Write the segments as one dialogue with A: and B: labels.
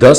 A: 10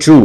A: 2،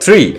A: 3،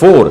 A: 4،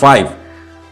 A: 5،